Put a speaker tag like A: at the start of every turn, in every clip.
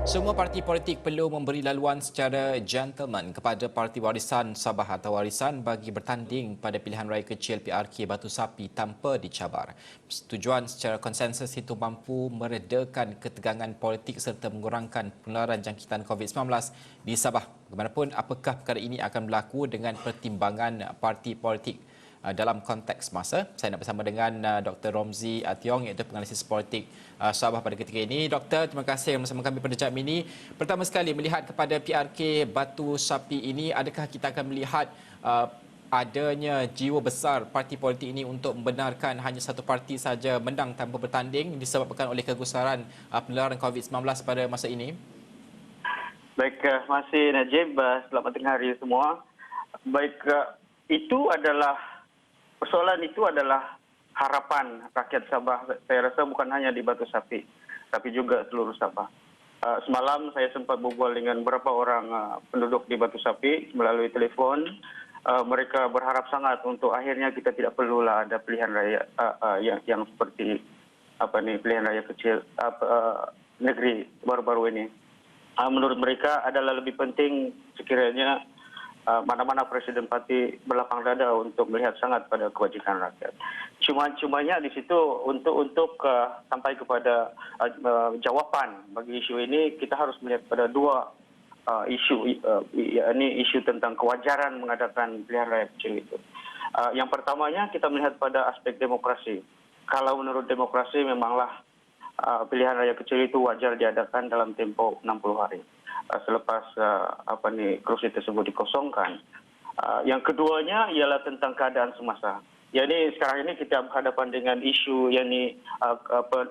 A: Semua parti politik perlu memberi laluan secara gentleman kepada Parti Warisan Sabah atau Warisan bagi bertanding pada pilihan raya kecil PRK Batu Sapi tanpa dicabar. Tujuan secara konsensus itu mampu meredakan ketegangan politik serta mengurangkan penularan jangkitan COVID-19 di Sabah. Bagaimanapun, apakah perkara ini akan berlaku dengan pertimbangan parti politik dalam konteks masa. Saya nak bersama dengan Dr. Romzi Tiong, iaitu penganalisis politik Sabah pada ketika ini. Doktor, terima kasih bersama kami pada jam ini. Pertama sekali, melihat kepada PRK Batu Sapi ini, adakah kita akan melihat adanya jiwa besar parti politik ini untuk membenarkan hanya satu parti saja menang tanpa bertanding disebabkan oleh kegusaran penularan COVID-19 pada masa ini?
B: Baik, terima kasih Najib. Selamat tengah hari semua. Baik, persoalan itu adalah harapan rakyat Sabah. Saya rasa bukan hanya di Batu Sapi, tapi juga seluruh Sabah. Semalam saya sempat berbual dengan beberapa orang penduduk di Batu Sapi melalui telefon. Mereka berharap sangat untuk akhirnya kita tidak perlulah ada pilihan raya yang seperti pilihan raya kecil negeri baru-baru ini. Menurut mereka adalah lebih penting sekiranya mana-mana presiden parti berlapang dada untuk melihat sangat pada kewajiban rakyat. Cumanya di situ untuk sampai kepada jawapan bagi isu ini, kita harus melihat pada dua isu, yakni isu tentang kewajaran mengadakan pilihan raya kecil itu. Yang pertamanya kita melihat pada aspek demokrasi. Kalau menurut demokrasi memanglah pilihan raya kecil itu wajar diadakan dalam tempo 60 hari selepas kursi tersebut dikosongkan. Yang keduanya ialah tentang keadaan semasa. Jadi sekarang ini kita berhadapan dengan isu yakni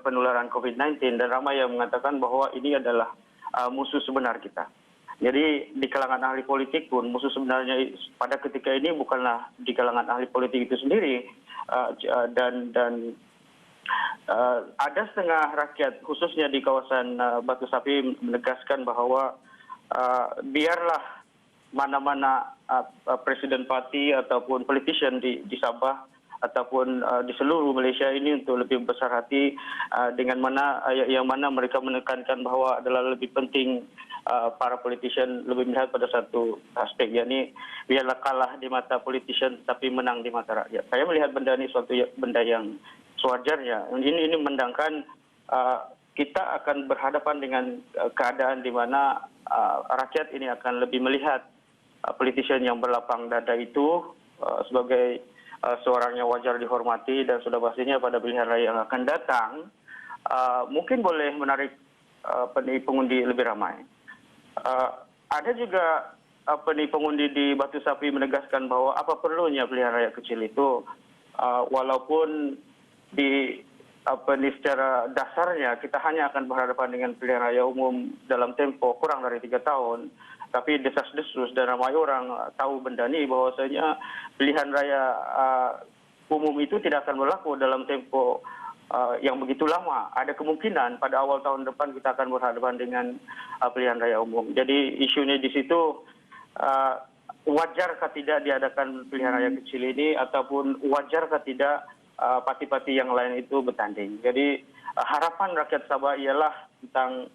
B: penularan COVID-19, dan ramai yang mengatakan bahwa ini adalah musuh sebenar kita. Jadi di kalangan ahli politik pun musuh sebenarnya pada ketika ini bukanlah di kalangan ahli politik itu sendiri, dan ada setengah rakyat khususnya di kawasan Batu Sapi menegaskan bahwa biarlah mana-mana presiden parti ataupun politician di Sabah ataupun di seluruh Malaysia ini untuk lebih besar hati dengan yang mana mereka menekankan bahwa adalah lebih penting para politician lebih melihat pada satu aspek, yakni biarlah kalah di mata politician tapi menang di mata rakyat. Saya melihat benda ini suatu benda yang sewajarnya. Ini mendangkan kita akan berhadapan dengan keadaan di mana rakyat ini akan lebih melihat politician yang berlapang dada itu sebagai seorang yang wajar dihormati, dan sudah pastinya pada pilihan raya yang akan datang mungkin boleh menarik pengundi lebih ramai. Ada juga pengundi di Batu Sapi menegaskan bahwa apa perlunya pilihan raya kecil itu, walaupun secara dasarnya kita hanya akan berhadapan dengan pilihan raya umum dalam tempo kurang dari 3 tahun, tapi desas-desus dan ramai orang tahu benda ini bahwasanya pilihan raya umum itu tidak akan berlaku dalam tempo yang begitu lama. Ada kemungkinan pada awal tahun depan kita akan berhadapan dengan pilihan raya umum. Jadi isunya di situ, wajarkah tidak diadakan pilihan raya kecil ini, ataupun wajarkah tidak parti-parti yang lain itu bertanding. Jadi harapan rakyat Sabah ialah tentang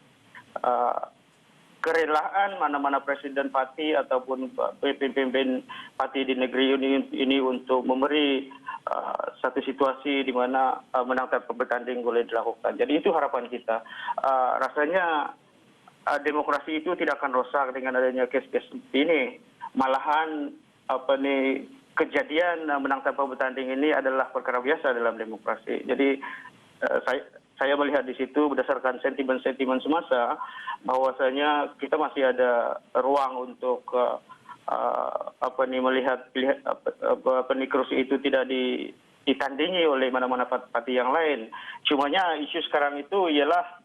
B: kerelaan mana-mana presiden parti ataupun pemimpin parti di negeri ini untuk memberi satu situasi di mana menang tanpa bertanding boleh dilakukan. Jadi itu harapan kita. Rasanya demokrasi itu tidak akan rosak dengan adanya kes-kes ini. Malahan kejadian menang tanpa bertanding ini adalah perkara biasa dalam demokrasi. Jadi saya melihat di situ berdasarkan sentimen-sentimen semasa bahwasanya kita masih ada ruang untuk melihat kursi itu tidak ditandingi oleh mana-mana parti yang lain. Cumanya isu sekarang itu ialah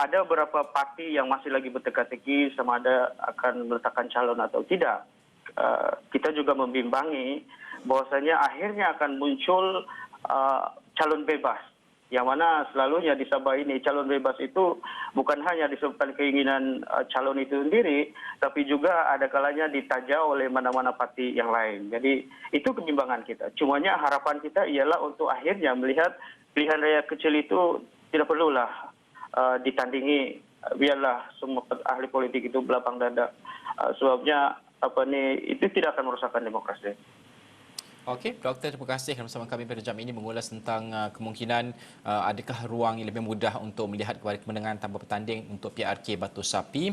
B: ada beberapa parti yang masih lagi berteka-teki sama ada akan meletakkan calon atau tidak. Kita juga membimbangi bahwasanya akhirnya akan muncul calon bebas, yang mana selalunya di Sabah ini calon bebas itu bukan hanya disebabkan keinginan calon itu sendiri, tapi juga ada kalanya ditaja oleh mana-mana parti yang lain. Jadi itu kebimbangan kita. Cumanya harapan kita ialah untuk akhirnya melihat pilihan raya kecil itu tidak perlulah ditandingi biarlah semua ahli politik itu belapang dada. Sebabnya itu tidak akan merusakkan demokrasi.
A: Okey, Doktor, terima kasih kerana bersama kami pada jam ini mengulas tentang kemungkinan adakah ruang yang lebih mudah untuk melihat kepada kemenangan tanpa bertanding untuk PRK Batu Sapi.